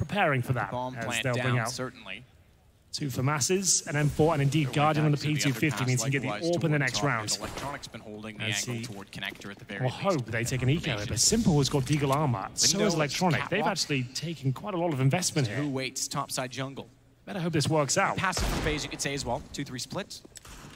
preparing for that. Bomb as plant they'll down, bring out certainly. 2 for masses, an M4, and indeed Guardian on the P250 means he can get the AWP in the next round. Electronic's been holding the As angle toward connector at the very We'll hope they take an eco here, but Simple has got Deagle armor. So has Electronic. They've actually taken quite a lot of investment here. Who waits topside jungle? Better hope this works out. Passive from FaZe, you could say as well. 2-3 split.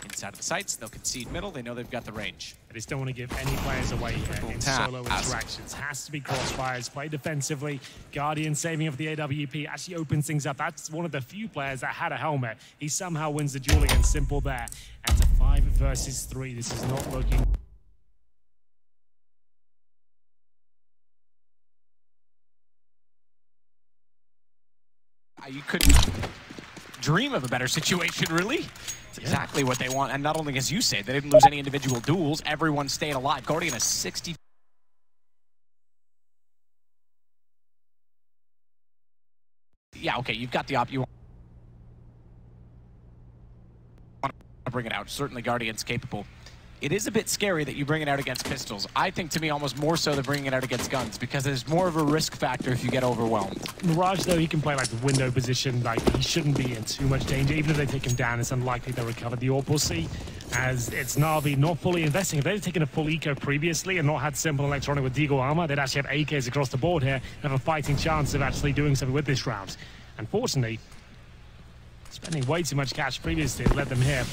Inside of the sights, they'll concede middle. They know they've got the range. I just don't want to give any players away here in solo interactions. Has to be crossfires, play defensively. Guardian saving up the AWP actually opens things up. That's one of the few players that had a helmet. He somehow wins the duel against Simple there. And to 5 versus 3, this is not looking... You couldn't dream of a better situation, really. It's exactly what they want. And not only, as you say, they didn't lose any individual duels. Everyone stayed alive. Guardian has 60. Yeah, okay, you've got the op. You want to bring it out. Certainly Guardian's capable. It is a bit scary that you bring it out against pistols. I think, to me, almost more so than bringing it out against guns, because there's more of a risk factor if you get overwhelmed. Mirage, though, he can play like the window position. Like, he shouldn't be in too much danger. Even if they take him down, it's unlikely they'll recover the AWP. We'll see, as it's Na'Vi not fully investing. If they'd taken a full eco previously and not had Simple Electronic with Deagle armor, they'd actually have AKs across the board here and have a fighting chance of actually doing something with this round. Unfortunately, spending way too much cash previously led them here.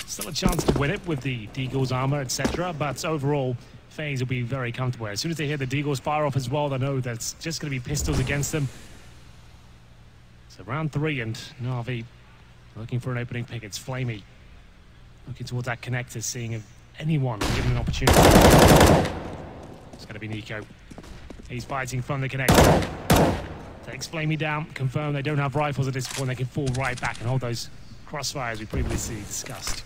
Still a chance to win it with the Deagle's armor, etc. But overall, FaZe will be very comfortable. As soon as they hear the Deagle's fire off as well, they know that's just going to be pistols against them. So round 3, and Na'Vi looking for an opening pick. It's Flamey looking towards that connector, seeing if anyone can give him an opportunity. It's going to be Nico. He's fighting from the connector. Takes Flamey down. Confirm they don't have rifles at this point. They can fall right back and hold those crossfires we previously discussed.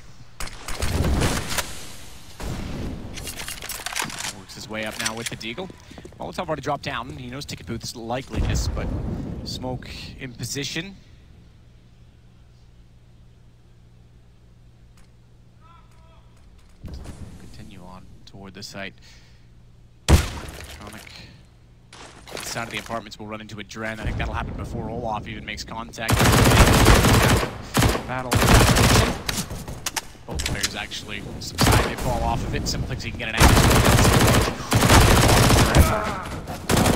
Works his way up now with the Deagle. Molotov already dropped down. He knows Ticket Booth's likeliness, but smoke in position. Continue on toward the site. Electronic. Inside of the apartments will run into a Dren. I think that'll happen before Olaf even makes contact. Battle. Both players actually subside, they fall off of it. Simple thinks he can get an angle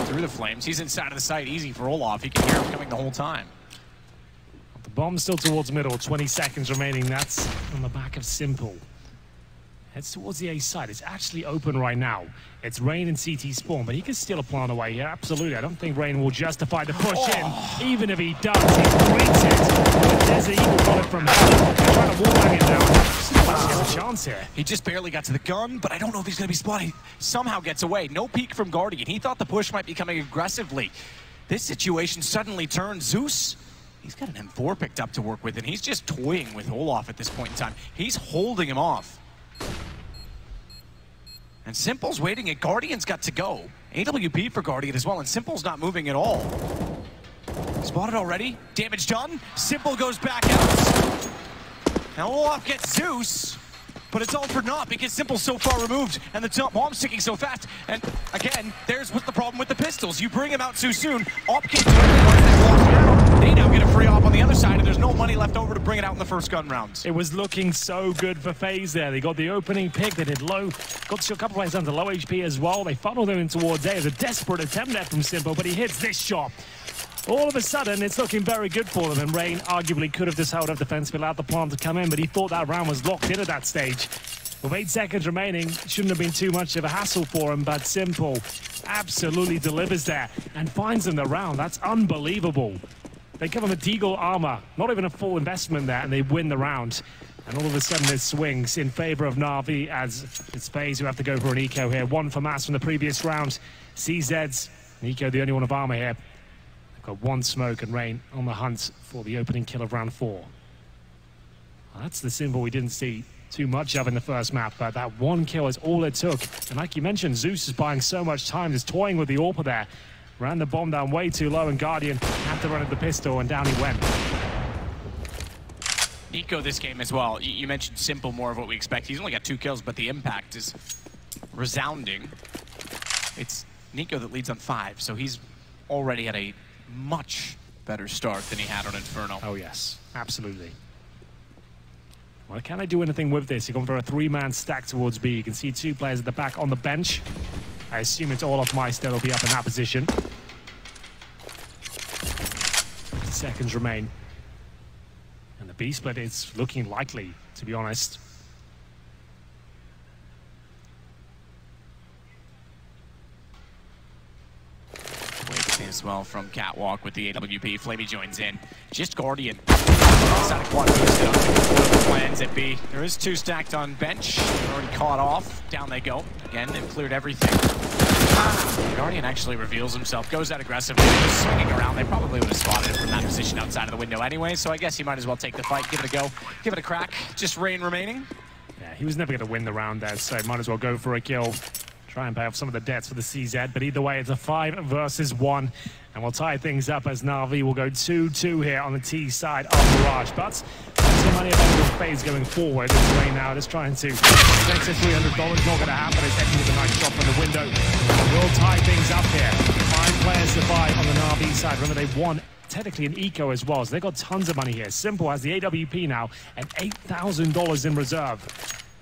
through the flames. He's inside of the site, easy for Olaf. He can hear him coming the whole time. The bomb's still towards middle, 20 seconds remaining. That's on the back of Simple. Heads towards the A side. It's actually open right now. It's Rain and CT spawn, but he can steal a plant away here. Absolutely. I don't think Rain will justify the push in. Even if he does, he's greeted. There's an Eagle got it from hell. They're trying to wallbang it now. Still has a chance here. He just barely got to the gun, but I don't know if he's going to be spotted. He somehow gets away. No peek from Guardian. He thought the push might be coming aggressively. This situation suddenly turned. Zeus, he's got an M4 picked up to work with, and he's just toying with Olaf at this point in time. He's holding him off. And Simple's waiting, and Guardian's got to go. AWP for Guardian as well, and Simple's not moving at all. Spotted already. Damage done. Simple goes back out. Now Olaf gets Zeus, but it's all for naught because Simple's so far removed, and the top bomb's ticking so fast. And again, there's what's the problem with the pistols. You bring him out too soon. Op can do it. They now get a free op on the other side, and there's no money left over to bring it out in the first gun round. It was looking so good for FaZe there. They got the opening pick. They did low. Got to a couple players under low HP as well. They funneled him in towards A. It was a desperate attempt there from Simple, but he hits this shot. All of a sudden, it's looking very good for them, and Rain arguably could have just held up defensively, allowed the plant to come in, but he thought that round was locked in at that stage. With 8 seconds remaining, shouldn't have been too much of a hassle for him, but Simple absolutely delivers there and finds him the round. That's unbelievable. They come on the Deagle armor, not even a full investment there, and they win the round. And all of a sudden, it swings in favor of Na'Vi as it's FaZe who have to go for an eco here. 1 for Mass from the previous round. CZ's, Nico the only one of armor here. They've got 1 smoke, and Rain on the hunt for the opening kill of round 4. Well, that's the Simple we didn't see too much of in the first map, but that 1 kill is all it took. And like you mentioned, Zeus is buying so much time, just toying with the AWP there. Ran the bomb down way too low, and Guardian had to run at the pistol, and down he went. Nico this game as well. You mentioned Simple, more of what we expect. He's only got 2 kills, but the impact is resounding. It's Nico that leads on 5, so he's already at a much better start than he had on Inferno. Oh yes, absolutely. Well, can they do anything with this? You're going for a 3-man stack towards B. You can see 2 players at the back on the bench. I assume it's all of Meister will be up in that position. 50 seconds remain. And the B split is looking likely, to be honest. As well from Catwalk with the AWP. Flamey joins in. Just Guardian. Outside of Quarterfinals plans at B. There is 2 stacked on bench. Already caught off. Down they go. Again, they've cleared everything. Guardian actually reveals himself. Goes out aggressively. Just swinging around. They probably would have spotted him from that position outside of the window anyway. So I guess he might as well take the fight. Give it a go. Give it a crack. Just Rain remaining. Yeah, he was never going to win the round there, so might as well go for a kill. Try and pay off some of the debts for the CZ, but either way, it's a 5 versus 1. And we'll tie things up as Na'Vi will go 2-2 here on the T side of Mirage. But plenty of money available for FaZe going forward. It's Ray now just trying to take to $300. Not going to happen. It's Eddie with a nice shot from the window. We'll tie things up here. 5 players survive on the Na'Vi side. Remember, they've won technically an eco as well, so they've got tons of money here. Simple has the AWP now and $8,000 in reserve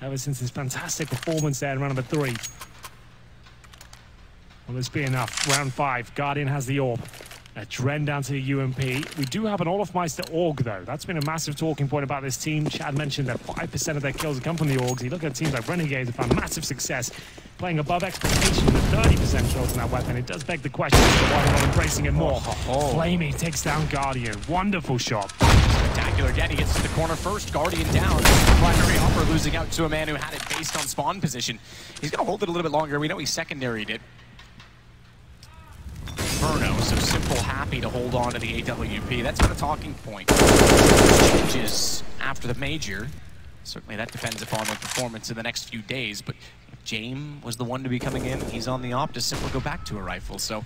ever since his fantastic performance there in round number 3. Will this be enough? Round 5. Guardian has the AWP. A Dren down to the UMP. We do have an Olaf Meister AUG, though. That's been a massive talking point about this team. Chad mentioned that 5% of their kills come from the AUGs. You look at teams like Renegades have found massive success playing above expectations with 30% kills in that weapon. It does beg the question as to why they're not embracing it more. Flamey takes down Guardian. Wonderful shot. Spectacular again. He gets to the corner first. Guardian down. Primary upper losing out to a man who had it based on spawn position. He's going to hold it a little bit longer. We know he secondaried it. Inferno, so Simple happy to hold on to the AWP. That's been a talking point. Changes after the major. Certainly that depends upon the performance in the next few days, but if James was the one to be coming in, he's on the op to Simple go back to a rifle, so...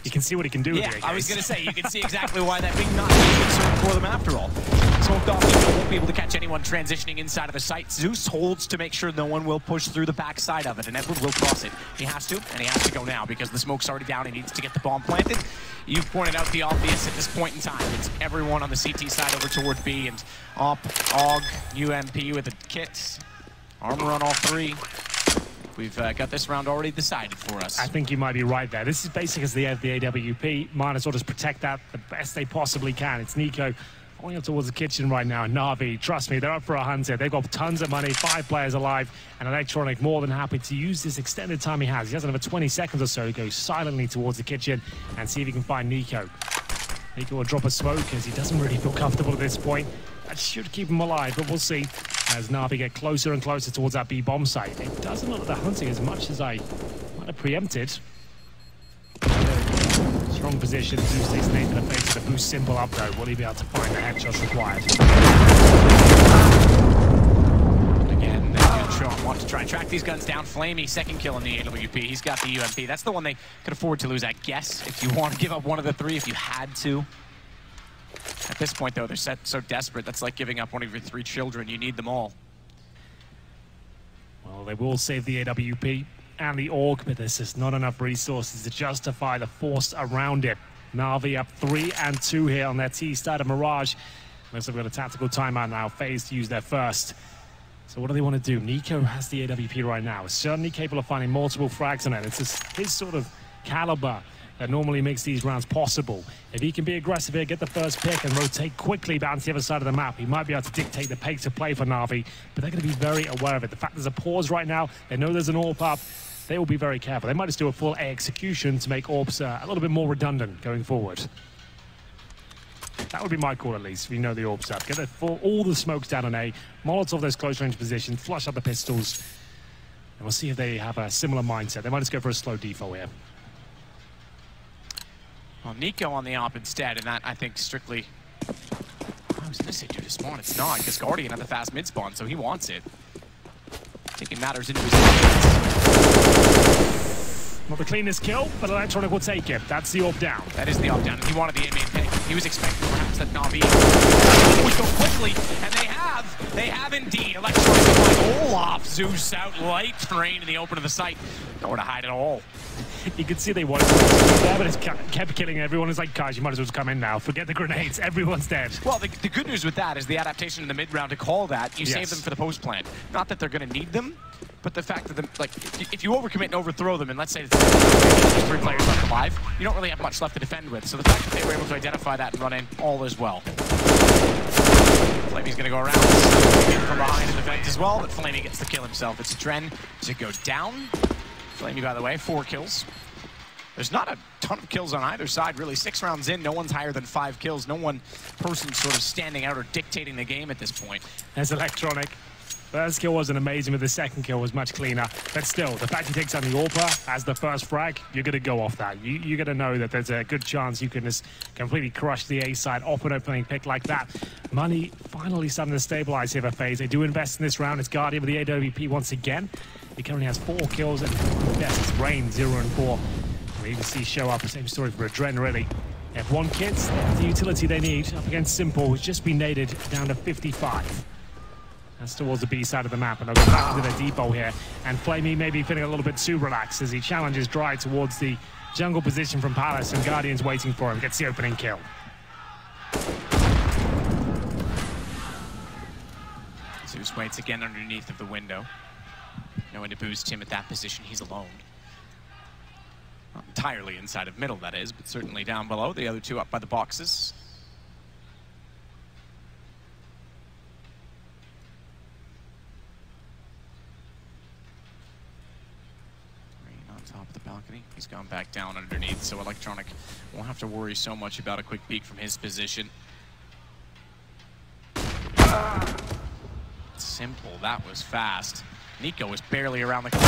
You can see what he can do. Yeah, with I was going to say, you can see exactly why that may not be a concern for them after all. Smoked off, he won't be able to catch anyone transitioning inside of the site. Zeus holds to make sure no one will push through the back side of it, and Edward will cross it. He has to, and he has to go now because the smoke's already down. He needs to get the bomb planted. You've pointed out the obvious at this point in time. It's everyone on the CT side over toward B, and Op, AUG, UMP with the kits. Armor on all 3. We've got this round already decided for us. I think you might be right there. This is basic as they have the AWP. Might as well just protect that the best they possibly can. It's Nico going up towards the kitchen right now. Na'Vi, trust me, they're up for a hunt here. They've got tons of money, 5 players alive, and Electronic more than happy to use this extended time he has. He has another 20 seconds or so to go silently towards the kitchen and see if he can find Nico. Nico will drop a smoke as he doesn't really feel comfortable at this point. That should keep him alive, but we'll see as Na'Vi get closer and closer towards that B bomb site. It doesn't look like they're hunting as much as I might have preempted. Strong position. Zeus takes Nathan in the face with a boost Simple up though. Will he be able to find the headshots required? Again, Sean wants to try and track these guns down. Flamey, second kill in the AWP. He's got the UMP. That's the one they could afford to lose, I guess, if you want to give up one of the 3, if you had to. At this point, though, they're so desperate. That's like giving up one of your 3 children. You need them all. Well, they will save the AWP and the AUG, but there's just not enough resources to justify the force around it. Na'Vi up 3 and 2 here on their T side of Mirage. Looks like we've got a tactical timeout now. FaZe to use their first. So what do they want to do? Nico has the AWP right now. Is certainly capable of finding multiple frags on it. It's just his sort of caliber that normally makes these rounds possible. If he can be aggressive here, get the first pick and rotate quickly back to the other side of the map, he might be able to dictate the pace of play for Na'Vi, but they're going to be very aware of it. The fact there's a pause right now, they know there's an AWP up, they will be very careful. They might just do a full A execution to make AWPs a little bit more redundant going forward. That would be my call, at least, if you know the AWP's up. Get all the smokes down on A, Molotov those close range positions, flush out the pistols, and we'll see if they have a similar mindset. They might just go for a slow defo here. Well, Nico on the op instead, and that, I think, strictly... I was going to say due to spawn. It's not, because Guardian had the fast mid spawn, so he wants it. Taking matters into his hands. Not the cleanest kill, but Electronic will take it. That's the AWP down. That is the AWP down. He wanted the main pick. He was expecting perhaps that Na'Vi would go quickly, and they have. They have indeed. Electronic Olaf, Zeus out, light train in the open of the site. Nowhere to hide at all. You could see they wanted to there, but it kept killing everyone. It's like, guys, you might as well just come in now. Forget the grenades. Everyone's dead. Well, the good news with that is the adaptation in the mid-round to call that, you save them for the post-plant. Not that they're going to need them, but the fact that, if you overcommit and overthrow them, and let's say it's 3 players left alive, you don't really have much left to defend with. So the fact that they were able to identify that and run in, all is well. Flamey's going to go around from behind and defend as well, but Flamey gets the kill himself. It's Dren to go down. Flamey, by the way, 4 kills. There's not a ton of kills on either side, really. 6 rounds in, no one's higher than 5 kills. No one person sort of standing out or dictating the game at this point. There's Electronic. First kill wasn't amazing, but the second kill was much cleaner. But still, the fact he takes on the AWPer as the first frag, you're going to go off that. You're going to know that there's a good chance you can just completely crush the A side off an opening pick like that. Money finally starting to stabilize here for FaZe. They do invest in this round. It's Guardian with the AWP once again. He currently has 4 kills, and the best is Rain, 0-4. We even see show up the same story for Adren, really. They have 1 kit, they have the utility they need up against Simple, who's just been naded down to 55. That's towards the B side of the map, and they'll go back into their depot here. And Flamey may be feeling a little bit too relaxed as he challenges Dry towards the jungle position from Palace, and Guardian's waiting for him, gets the opening kill. Zeus waits again underneath of the window. No one to boost him at that position, he's alone. Not entirely inside of middle, that is, but certainly down below. The other 2 up by the boxes. Rain on top of the balcony. He's gone back down underneath, so Electronic won't have to worry so much about a quick peek from his position. Simple, that was fast. Nico was barely around the corner.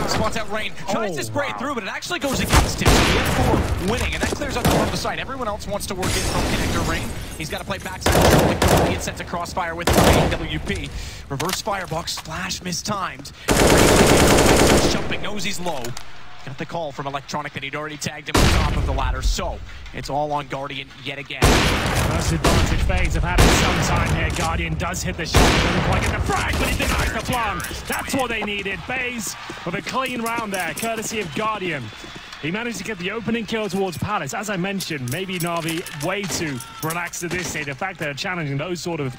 Spots out Rain. Tries to spray through, but it actually goes against him. So he has 4 winning, and that clears out the front of the site. Everyone else wants to work in from connector Rain. He's got to play backside. He sets a crossfire with AWP. Reverse firebox, splash mistimed. Jumping, knows he's low. Got the call from Electronic that he'd already tagged him on top of the ladder, so it's all on Guardian yet again. First advantage FaZe have had it some time here. Guardian does hit the shot, doesn't quite get the frag, but he denies the plan. That's what they needed. FaZe with a clean round there, courtesy of Guardian. He managed to get the opening kill towards Palace. As I mentioned, maybe Na'Vi way too relaxed at this stage. The fact that they're challenging those sort of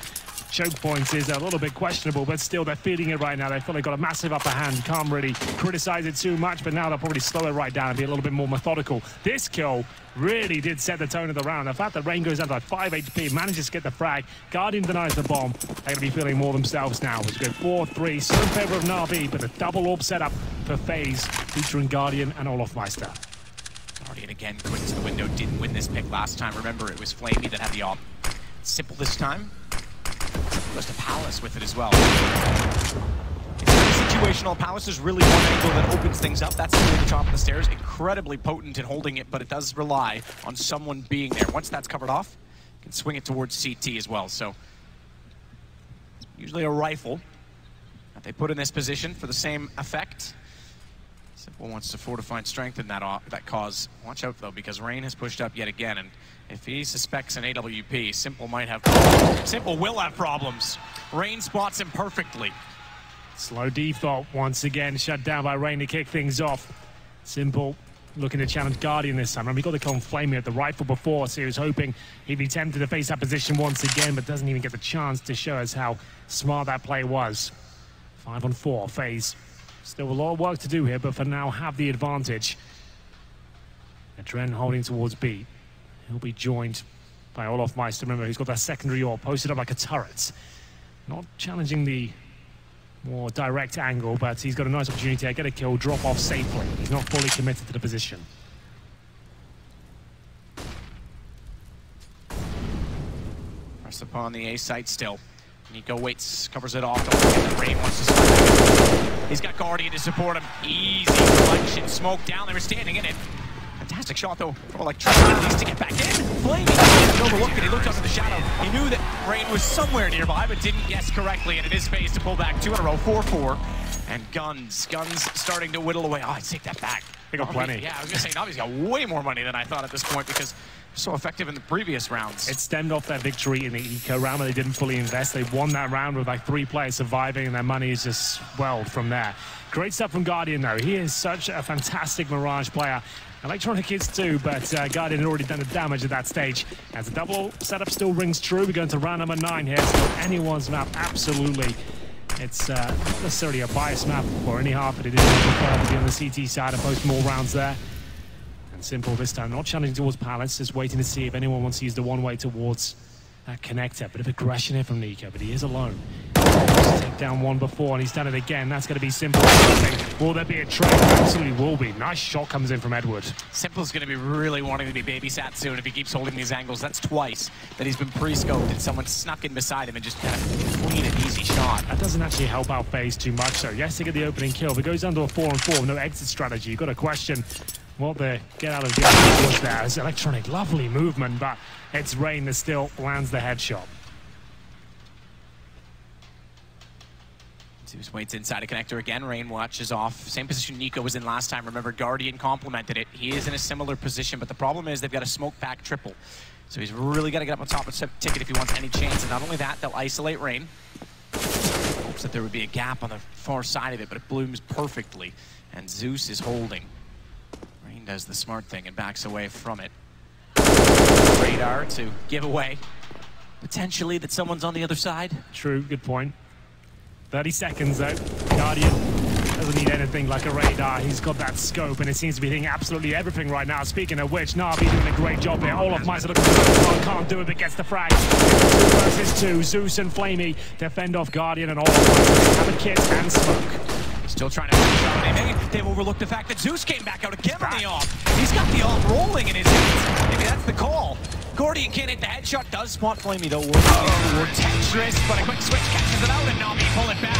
choke points is a little bit questionable, but still they're feeling it right now. They feel they've got a massive upper hand. Can't really criticize it too much, but now they'll probably slow it right down and be a little bit more methodical. This kill really did set the tone of the round. The fact that Rain goes down to like 5 HP, manages to get the frag, Guardian denies the bomb. They're going to be feeling more themselves now. It's good 4-3, still in favor of Na'Vi, but a double orb setup for FaZe, featuring Guardian and Olofmeister. Guardian again, quick to the window, didn't win this pick last time. Remember, it was Flamey that had the op. Simple this time. Goes to Palace with it as well. It's very situational. Palace is really one angle that opens things up. That's at the top of the stairs. Incredibly potent in holding it, but it does rely on someone being there. Once that's covered off, you can swing it towards CT as well. So usually a rifle that they put in this position for the same effect. Simple wants to fortify and strengthen that cause. Watch out, though, because Rain has pushed up yet again, and if he suspects an AWP, Simple might have problems. Simple will have problems. Rain spots him perfectly. Slow default once again, shut down by Rain to kick things off. Simple looking to challenge Guardian this time. Remember, he got the call from Flamey at the rifle before, so he was hoping he'd be tempted to face that position once again, but doesn't even get the chance to show us how smart that play was. 5-on-4, FaZe. Still a lot of work to do here, but for now have the advantage. Adren holding towards B. He'll be joined by Olofmeister. Remember, he's got that secondary orb posted up like a turret. Not challenging the more direct angle, but he's got a nice opportunity to get a kill, drop off safely. He's not fully committed to the position. Press upon the A site still. Nico waits, covers it off. Rain wants to start. He's got Guardian to support him. Easy collection. Smoke down. They were standing in it. Fantastic shot, though. Electronic at least to get back in. Flamey didn't overlook it. He looked up in the shadow. He knew that Rain was somewhere nearby, but didn't guess correctly. And it is FaZe to pull back 2 in a row, 4-4. And Guns starting to whittle away. Oh, I take that back. They got plenty. Yeah, I was going to say, Navi's got way more money than I thought at this point because they're so effective in the previous rounds. It stemmed off their victory in the eco round where they didn't fully invest. They won that round with like 3 players surviving, and their money is just swelled from there. Great stuff from Guardian, though. He is such a fantastic Mirage player. Electronic is too, but Guardian had already done the damage at that stage. As the double setup still rings true, we're going to round number 9 here. So anyone's map, absolutely. It's not necessarily a biased map for any half, but it is prefer to be on the CT side and post more rounds there. And Simple this time, not challenging towards Palace, just waiting to see if anyone wants to use the one-way towards that connector. Bit of aggression here from Nico, but he is alone. He's taken down one before, and he's done it again. That's going to be Simple. Will there be a trade? Absolutely will be. Nice shot comes in from Edward. Simple's going to be really wanting to be babysat soon if he keeps holding these angles. That's twice that he's been pre-scoped and someone snuck in beside him and just kind of clean and easy shot. That doesn't actually help out FaZe too much, so yes, they get the opening kill. If it goes down to a 4-on-4, no exit strategy, you've got to question what the get out of the was there. It's Electronic, lovely movement, but it's Rain that still lands the headshot. Zeus waits inside a connector again. Rain watches off. Same position Nico was in last time. Remember, Guardian complemented it. He is in a similar position, but the problem is they've got a smoke pack triple. So he's really got to get up on top of the ticket if he wants any chance. And not only that, they'll isolate Rain. Hopes that there would be a gap on the far side of it, but it blooms perfectly. And Zeus is holding. Rain does the smart thing and backs away from it. Radar to give away potentially that someone's on the other side. True, good point. 30 seconds though. Guardian doesn't need anything like a radar. He's got that scope and it seems to be hitting absolutely everything right now. Speaking of which, Na'Vi doing a great job here. Olaf Meiser looking for can't do it, but gets the frag. 2 versus 2. Zeus and Flamey defend off Guardian, and Olaf Meiser have a kit and smoke. Still trying to finish anything. They've overlooked the fact that Zeus came back out again on the off. He's got the off rolling in his hands. Maybe that's the call. Guardian can't hit the headshot. Does spot Flamey though. We're Tetris, but a quick switch catches it out and Na'Vi pull it back.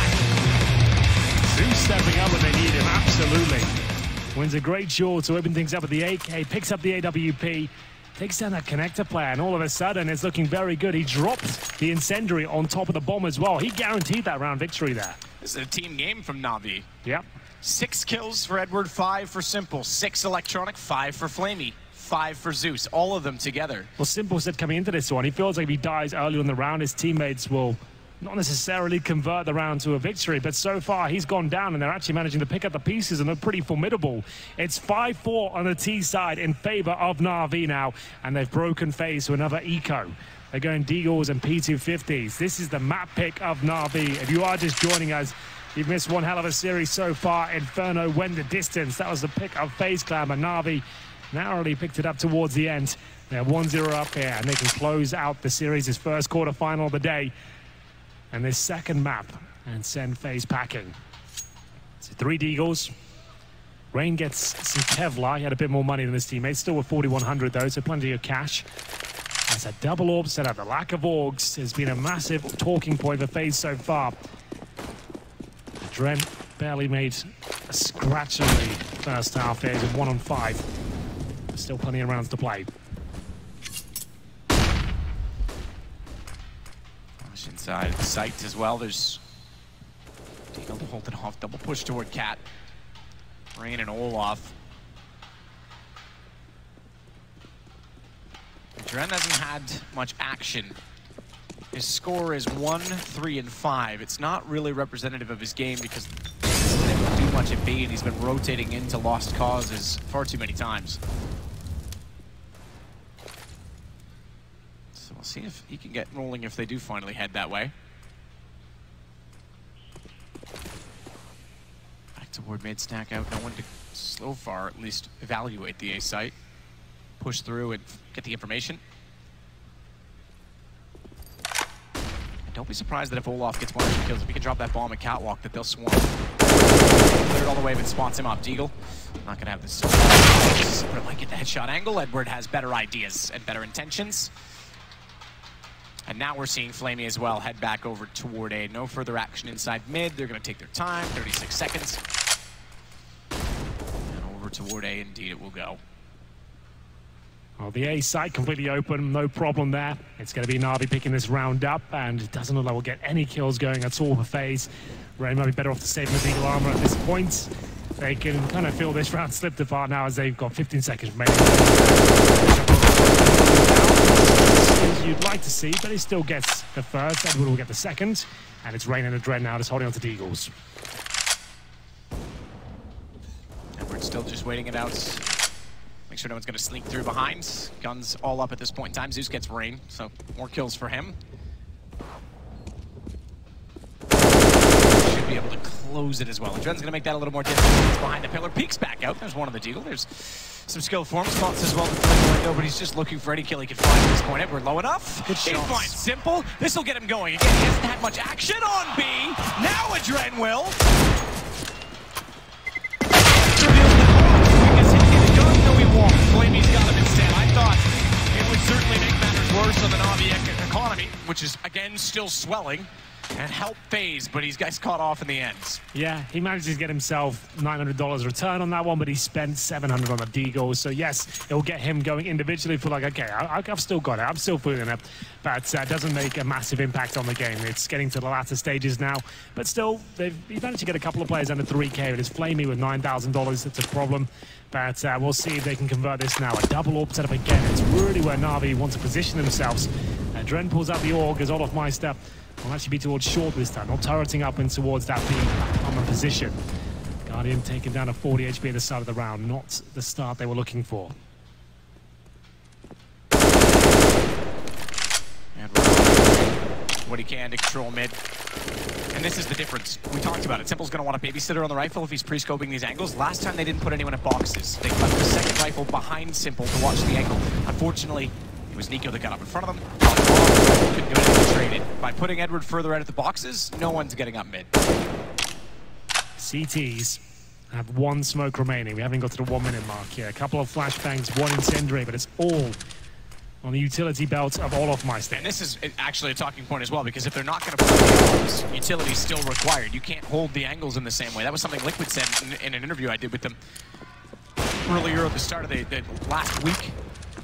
Zeus stepping up when they need him, absolutely. Wins a great shot to open things up with the AK, picks up the AWP, takes down that connector player, and all of a sudden it's looking very good. He dropped the incendiary on top of the bomb as well. He guaranteed that round victory there. This is a team game from Na'Vi. Yep. 6 kills for Edward, 5 for Simple, 6 Electronic, 5 for Flamey, 5 for Zeus, all of them together. Well, Simple said coming into this one, he feels like if he dies early in the round, his teammates will not necessarily convert the round to a victory, but so far he's gone down and they're actually managing to pick up the pieces and they're pretty formidable. It's 5-4 on the T side in favor of Na'Vi now, and they've broken FaZe to another eco. They're going Deagles and P250s. This is the map pick of Na'Vi. If you are just joining us, you've missed one hell of a series so far. Inferno went the distance. That was the pick of FaZe Clan, and Na'Vi narrowly picked it up towards the end. They're 1-0 up here, and they can close out the series' first quarterfinal of the day and this second map and send FaZe packing. So 3 Deagles. Rain gets some Kevlar. He had a bit more money than his teammates. Still with 4,100 though, so plenty of cash. That's a double orb setup. The lack of orgs has been a massive talking point for FaZe so far. Dren barely made a scratch in the first half here. He's 1 on 5. Still plenty of rounds to play. Inside the site as well. There's Deagle to hold it off. Double push toward Cat. Rain and Olaf. Dren hasn't had much action. His score is 1, 3, and 5. It's not really representative of his game because he hasn't been able to do much at B, and he's been rotating into lost causes far too many times. So we'll see if he can get rolling if they do finally head that way. Back toward mid, stack out. No one to, so far, at least evaluate the A site. Push through and get the information. And don't be surprised that if Olaf gets 1 or 2 kills, if he can drop that bomb at Catwalk, that they'll swarm. Clear it all the way, but spots him up. Deagle, not gonna have this. But like at the headshot angle, Edward has better ideas and better intentions. And now we're seeing Flamey as well head back over toward A. No further action inside mid. They're gonna take their time, 36 seconds. And over toward A, indeed it will go. Well, the A site completely open, no problem there. It's going to be Na'Vi picking this round up, and it doesn't look like we'll get any kills going at all for FaZe. Rain might be better off to save him with Eagle Armor at this point. they can kind of feel this round slipped apart now as they've got 15 seconds remaining. As you'd like to see, but he still gets the first. Edward will get the second, and it's Rain and Adren now just holding on to the Eagles. Edward's still just waiting it out. Make sure no one's going to sneak through behind. Guns all up at this point in time. Zeus gets Rain, so more kills for him. Should be able to close it as well. Adren's going to make that a little more difficult. Behind the pillar, peeks back out. There's one on the deagle. There's some skill form spots as well to play the window, but he's just looking for any kill he can find at this point. Edward low enough. Good He shots. finds Simple. This will get him going. Again, he hasn't had much action on B. Now Adren will. Flamey's got him instead. I thought it would certainly make matters worse on the Navi economy, which is, again, still swelling, and help FaZe, but he's guys caught off in the end. Yeah, he manages to get himself $900 return on that one, but he spent $700 on the Deagle. So yes, it'll get him going individually for like, okay, I've still got it, I'm still feeling it, but doesn't make a massive impact on the game. It's getting to the latter stages now, but still, he's managed to get a couple of players under 3K. It is Flamey with $9,000. It's a problem, but we'll see if they can convert this now. A double AWP setup again. It's really where Na'Vi want to position themselves. Dren pulls out the AUG as olofmeister will actually be towards short this time, not turreting up and towards that B common position. Guardian taken down to 40 HP at the start of the round, not the start they were looking for. And what he can to control mid. And this is the difference. We talked about it. Simple's going to want a babysitter on the rifle if he's pre-scoping these angles. Last time they didn't put anyone at boxes. They left the second rifle behind Simple to watch the angle. Unfortunately, it was Nico that got up in front of them. Couldn't do anything to trade it. By putting Edward further out of the boxes, no one's getting up mid. CTs have one smoke remaining. We haven't got to the 1 minute mark here. A couple of flashbangs, one incendiary, but it's all on the utility belt of olofmeister. And this is actually a talking point as well, because if they're not going to play the angles, utility's still required. You can't hold the angles in the same way. That was something Liquid said in an interview I did with them earlier at the start of the last week.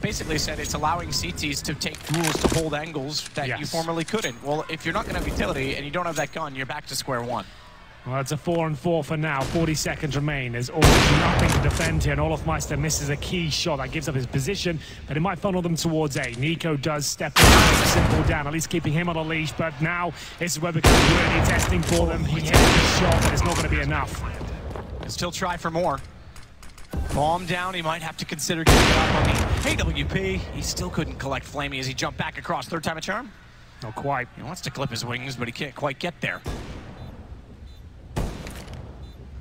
Basically said it's allowing CTs to take duels to hold angles that you formerly couldn't. Well, if you're not going to have utility and you don't have that gun, you're back to square one. Well, it's a 4-on-4 for now. 40 seconds remain. There's almost nothing to defend here, and olofmeister misses a key shot that gives up his position, but it might funnel them towards A. Nico does step in, Simple down, at least keeping him on a leash, but now this is where it becomes really testing for them. He hits the shot, but it's not going to be enough. He'll still try for more. Bomb down, he might have to consider getting it up on the AWP. He still couldn't collect Flamey as he jumped back across. Third time a charm? Not quite. He wants to clip his wings, but he can't quite get there.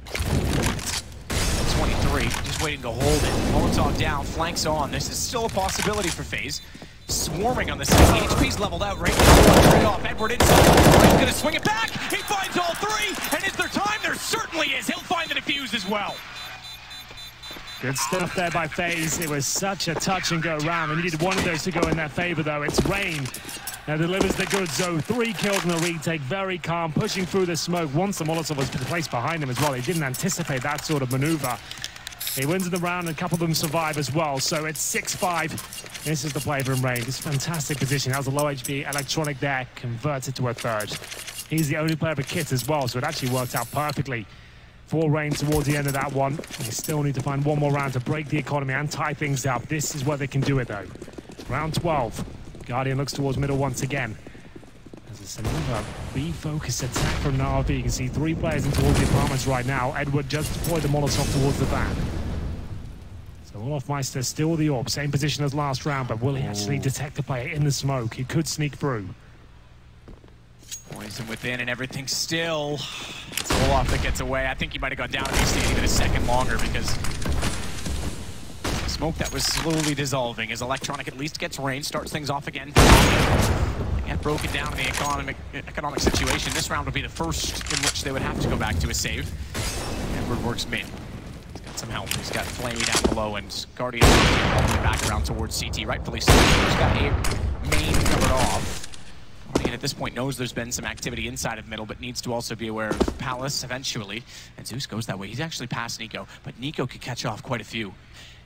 23, just waiting to hold it. Molotov down, flanks on. This is still a possibility for FaZe. Swarming on the side. HP's leveled out right now. Trade off. Edward inside. He's gonna swing it back. He finds all three. And is there time? There certainly is. He'll find the defuse as well. Good stuff there by FaZe. It was such a touch and go round. They needed one of those to go in their favor, though. It's Rain that delivers the goods, though. 3 kills in the retake. Very calm, pushing through the smoke. Once the Molotov was placed behind him as well. He didn't anticipate that sort of maneuver. He wins the round, and a couple of them survive as well. So it's 6-5. This is the play from Rain. This fantastic position. That was a low HP electronic there. Converts it to a third. He's the only player with kits as well, so it actually worked out perfectly for Rain towards the end of that one. They still need to find one more round to break the economy and tie things up. This is where they can do it, though. Round 12. Guardian looks towards middle once again. There's another B-focused attack from Na'Vi. You can see 3 players in towards the apartments right now. Edward just deployed the Molotov towards the van. So olofmeister still the AWP. Same position as last round, but will he actually detect the player in the smoke? He could sneak through. Poison within and everything still. It's Olaf that gets away. I think he might have gone down at least even a second longer because smoke that was slowly dissolving as electronic at least gets range, starts things off again. And broken down in the economic situation. This round will be the first in which they would have to go back to a save. Edward works mid. He's got some help. He's got Flamey down below and Guardian in the background towards CT, rightfully so. He's got a main covered off. And at this point knows there's been some activity inside of middle, but needs to also be aware of Palace eventually. And Zeus goes that way. He's actually past Nico, but Nico could catch off quite a few.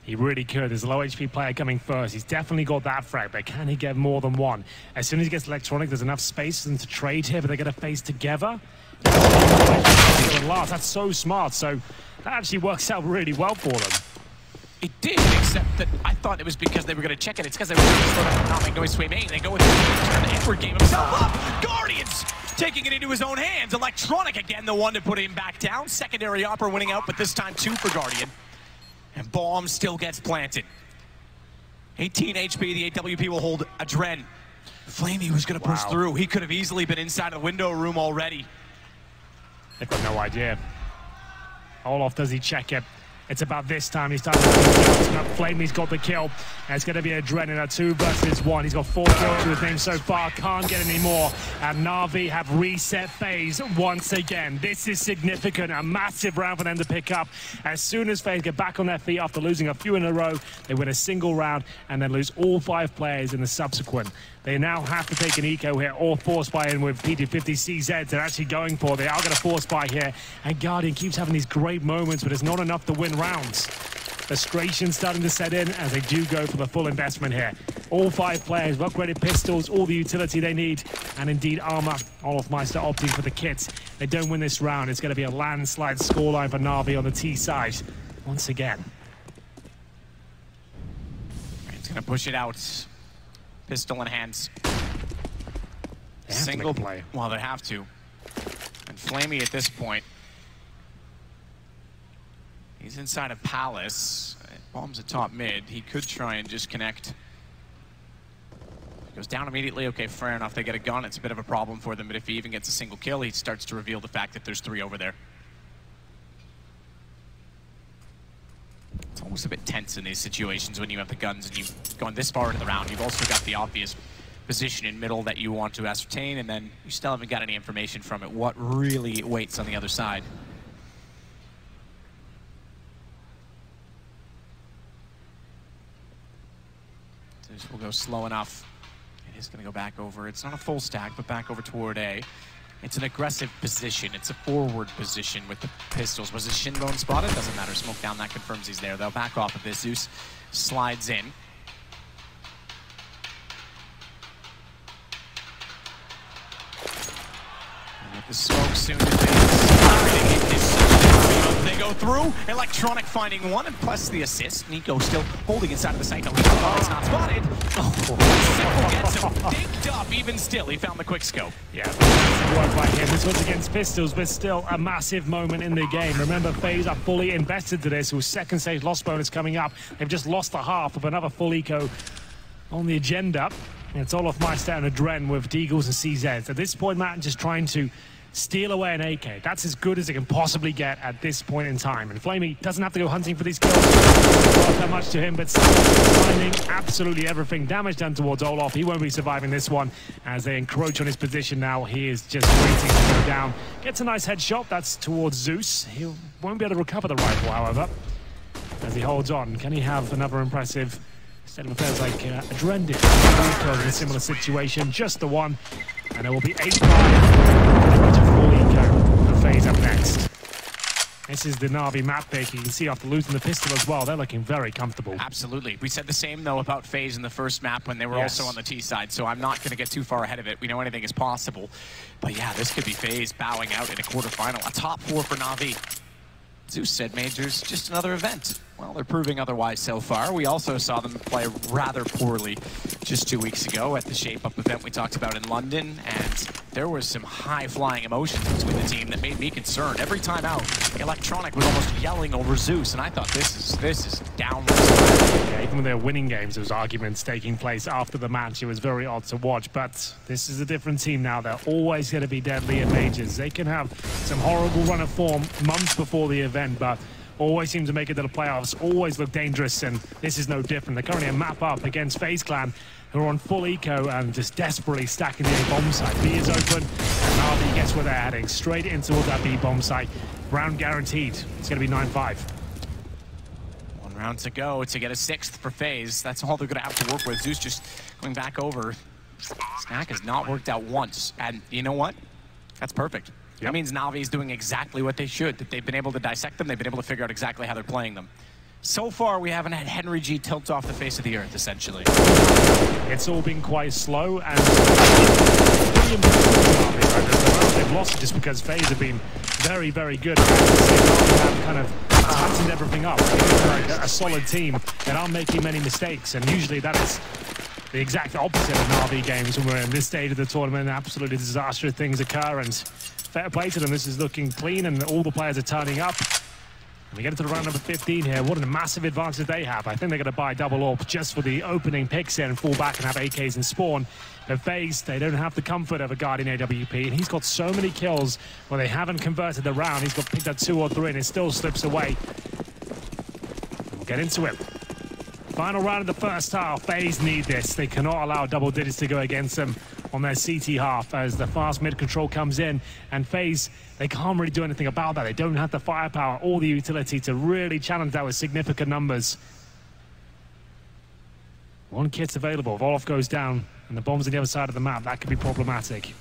He really could. There's a low HP player coming first. He's definitely got that frag, but can he get more than one? As soon as he gets electronic, there's enough space for them to trade here, but they're going to face together. That's so smart. So That actually works out really well for them. It did, except that I thought it was because they were going to check it. It's because they were going to slow down and not make noise. Sway They go with turn the Edward game himself up. Guardians taking it into his own hands. Electronic again, the one to put him back down. Secondary Opera winning out, but this time 2 for Guardian. And Bomb still gets planted. 18 HP, the AWP will hold Adren. Flamey was going to push through. He could have easily been inside of the window room already. They've got no idea. Olaf, does he check it? It's about this time. He's starting to up. Flamey's got the kill. And it's going to be Adren in a 2 versus 1. He's got 4 kills to his name so far. Can't get any more. And Na'Vi have reset FaZe once again. This is significant. A massive round for them to pick up. As soon as FaZe get back on their feet after losing a few in a row, they win a single round and then lose all 5 players in the subsequent. They now have to take an eco here or force buy in with PT50 CZ. They're actually going for. They are going to force buy here. And Guardian keeps having these great moments, but it's not enough to win rounds. Frustration starting to set in as they do go for the full investment here. All 5 players, upgraded pistols, all the utility they need, and indeed armor. Olaf Meister opting for the kits. They don't win this round. It's going to be a landslide scoreline for Na'Vi on the T side once again. He's going to push it out. Pistol in hands. Single play. Well, they have to. And Flamey at this point. He's inside of Palace. Bomb's at top mid. He could try and just connect. Goes down immediately. Okay, fair enough. They get a gun. It's a bit of a problem for them. But if he even gets a single kill, he starts to reveal the fact that there's 3 over there. It's almost a bit tense in these situations when you have the guns and you've gone this far into the round. You've also got the obvious position in middle that you want to ascertain, and then you still haven't got any information from it. What really waits on the other side? So this will go slow enough. It is going to go back over. It's not a full stack, but back over toward A. It's an aggressive position. It's a forward position with the pistols. Was it Shinbone spotted? Doesn't matter. Smoke down, that confirms he's there. They'll back off of this. Zeus slides in. And with the smoke soon to they go through. Electronic finding one, and plus the assist. Nico still holding inside of the site. Oh, it's not spotted. Simple gets him digged up. Even still, he found the quick scope. Yeah, work by him. This one's against pistols, but still a massive moment in the game. Remember, FaZe are fully invested to this. With second stage loss bonus coming up, they've just lost the half of another full eco on the agenda. And it's Olaf Meister and Adren with Deagles and CZs. At this point, Matt just trying to steal away an AK. That's as good as it can possibly get at this point in time. And Flamey doesn't have to go hunting for these kills. Not that much to him, but still finding absolutely everything. Damage done towards Olaf. He won't be surviving this one as they encroach on his position now. He is just waiting to go down. Gets a nice headshot. That's towards Zeus. He won't be able to recover the rifle, however, as he holds on. Can he have another impressive state of affairs like Adren did in a similar situation? Just the one. And there will be 8-5 to full eco for FaZe up next. This is the Na'Vi map pick. You can see after losing the pistol as well, they're looking very comfortable. Absolutely. We said the same, though, about FaZe in the first map when they were also on the T side, so I'm not going to get too far ahead of it. We know anything is possible. But yeah, this could be FaZe bowing out in a quarterfinal. A top 4 for Na'Vi. Zeus said Majors, just another event. Well, they're proving otherwise so far. We also saw them play rather poorly just 2 weeks ago at the shape-up event we talked about in London, and there was some high-flying emotions between the team that made me concerned. Every time out, Electronic was almost yelling over Zeus, and I thought this is downward. Yeah, even when they were winning games, there was arguments taking place after the match. It was very odd to watch, but this is a different team now. They're always going to be deadly in Majors. They can have some horrible run of form months before the event, but always seem to make it to the playoffs, always look dangerous, and this is no different. They're currently a map up against FaZe Clan, who are on full eco and just desperately stacking the A-bomb site. B is open, and Na'Vi guess where they're heading, straight in towards that B-bomb site. Round guaranteed. It's going to be 9-5. 1 round to go to get a 6th for FaZe. That's all they're going to have to work with. Zeus just going back over. Snack has not worked out once, and you know what? That's perfect. That means Na'Vi is doing exactly what they should. That they've been able to dissect them. They've been able to figure out exactly how they're playing them. So far, we haven't had Henry G tilt off the face of the earth, essentially. It's all been quite slow, and pretty impressive. They've lost it just because FaZe have been very, very good. They have kind of tightened everything up. They're a solid team that aren't making many mistakes, and usually that is the exact opposite of an RV games when we're in this stage of the tournament. Absolutely disastrous things occur, and fair play to them. This is looking clean, and all the players are turning up. And we get into the round number 15 here. What a massive advantage they have. I think they're going to buy double AWP just for the opening picks here and fall back and have AKs and spawn. But FaZe, they don't have the comfort of a Guardian AWP, and he's got so many kills where they haven't converted the round. He's got picked up 2 or 3, and it still slips away. We'll get into it. Final round of the first half. FaZe need this. They cannot allow double digits to go against them on their CT half as the fast mid control comes in, and FaZe, they can't really do anything about that. They don't have the firepower or the utility to really challenge that with significant numbers. One kit's available. If Olof goes down and the bomb's on the other side of the map, that could be problematic.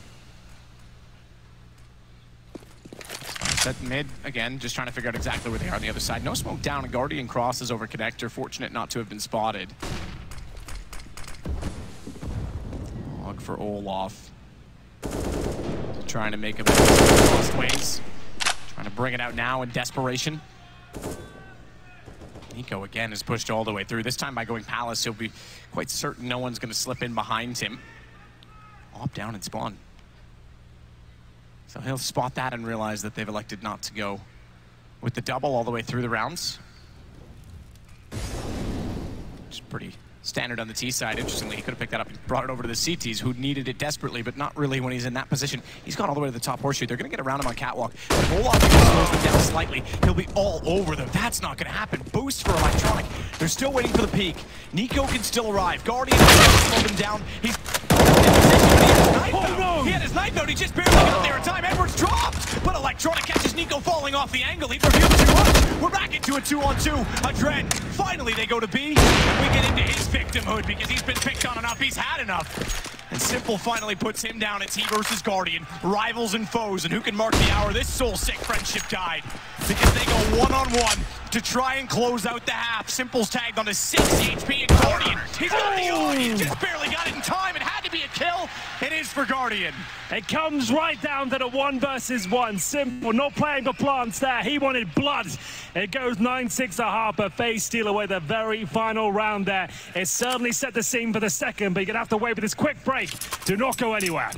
Set mid, again, just trying to figure out exactly where they are on the other side. No smoke down, and Guardian crosses over connector. Fortunate not to have been spotted. Look for Olaf. Trying to make him lost ways. Trying to bring it out now in desperation. Nico, again, is pushed all the way through. This time by going Palace, he'll be quite certain no one's going to slip in behind him. Op down and spawn. So he'll spot that and realize that they've elected not to go with the double all the way through the rounds. Which is pretty standard on the T side. Interestingly, he could have picked that up and brought it over to the CTs, who needed it desperately, but not really when he's in that position. He's gone all the way to the top horseshoe. They're going to get around him on catwalk. But if Olaf slows him down slightly, he'll be all over them. That's not going to happen. Boost for Electronic. They're still waiting for the peak. Nico can still arrive. Guardian slow him down. He's he had his knife out, he just barely got there in time. Edwards dropped, but Electronic catches Nico falling off the angle. He revealed too much. We're back into a 2-on-2. Adren, finally they go to B, and we get into his victimhood because he's been picked on enough. He's had enough. And Simple finally puts him down. It's he versus Guardian, rivals and foes, and who can mark the hour? This soul-sick friendship died because they go one-on-one to try and close out the half. Simple's tagged on to 6 HP, and Guardian, he's got the eye. He just barely got it in time. It had to be a kill. It is for Guardian. It comes right down to the 1 versus 1. Simple, not playing for plants there. He wanted blood. It goes 9-6 a half, but FaZe steal away the very final round there. It certainly set the scene for the second, but you're going to have to wait for this quick break. Do not go anywhere.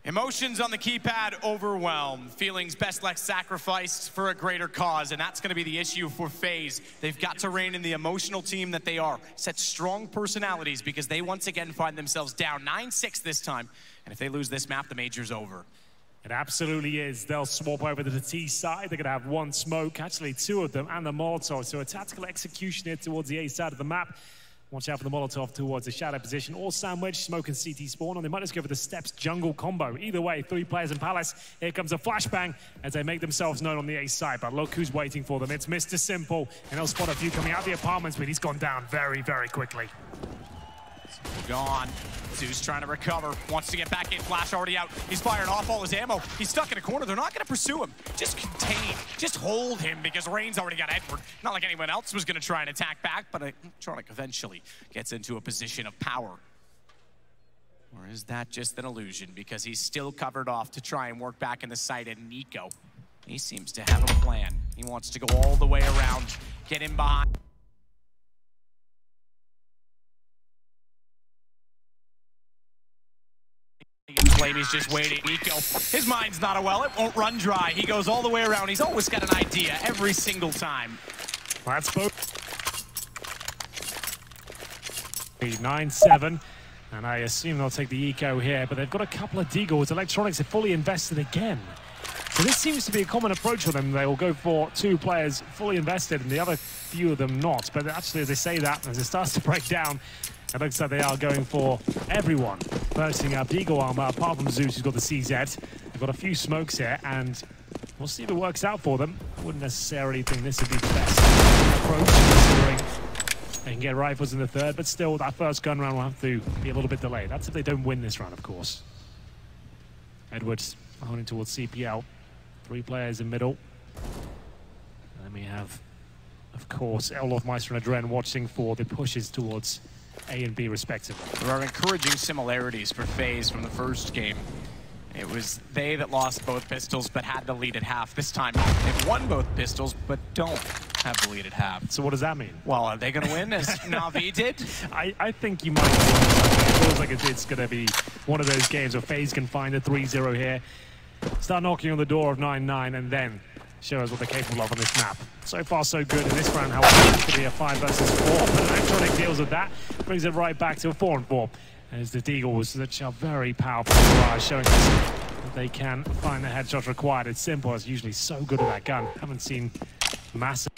Emotions on the keypad overwhelmed. Feelings best left sacrificed for a greater cause, and that's going to be the issue for FaZe. They've got to rein in the emotional team that they are. Set strong personalities because they once again find themselves down 9-6 this time. And if they lose this map, the major's over. It absolutely is. They'll swap over to the T side. They're going to have one smoke, actually two of them, and the Molotov. So a tactical execution here towards the A side of the map. Watch out for the Molotov towards the shadow position. Or sandwich, smoke and CT spawn, and they might just go for the steps jungle combo. Either way, 3 players in Palace. Here comes a flashbang as they make themselves known on the A side. But look who's waiting for them. It's Mr. Simple, and they'll spot a few coming out of the apartments, but he's gone down very, very quickly. Gone. Zeus trying to recover. Wants to get back in. Flash already out. He's firing off all his ammo. He's stuck in a corner. They're not going to pursue him. Just contain. Just hold him because Rain's already got Edward. Not like anyone else was going to try and attack back, but Electronic eventually gets into a position of power. Or is that just an illusion? Because he's still covered off to try and work back in the site, and Nico, he seems to have a plan. He wants to go all the way around, get in behind. Flamey's just waiting. Nico, his mind's not a well. It won't run dry. He goes all the way around. He's always got an idea every single time. That's both. 9-7, and I assume they'll take the eco here, but they've got a couple of deagles. Electronics are fully invested again. So this seems to be a common approach for them. They will go for 2 players fully invested and the other few of them not. But actually, as they say that, as it starts to break down, it looks like they are going for everyone. Bursting up Deagle armor, apart from Zeus, who's got the CZ. They've got a few smokes here, and we'll see if it works out for them. I wouldn't necessarily think this would be the best approach, considering they can get rifles in the third, but still, that first gun round will have to be a little bit delayed. That's if they don't win this round, of course. Edwards holding towards CPL. 3 players in middle. And then we have, of course, Elofmeister and Adren watching for the pushes towards A and B respectively. There are encouraging similarities for FaZe from the first game. It was they that lost both pistols but had the lead at half. This time, they've won both pistols but don't have the lead at half. So what does that mean? Well, are they going to win as Na'Vi did? I think you might win. It feels like it's going to be one of those games where FaZe can find a 3-0 here. Start knocking on the door of 9-9 and then show us what they're capable of on this map. So far, so good in this round, however. It's going to be a 5 versus 4. But Electronic deals with that, brings it right back to a 4-4. As the Deagles, which are very powerful, showing us that they can find the headshots required. It's Simple, as usually so good at that gun. Haven't seen massive.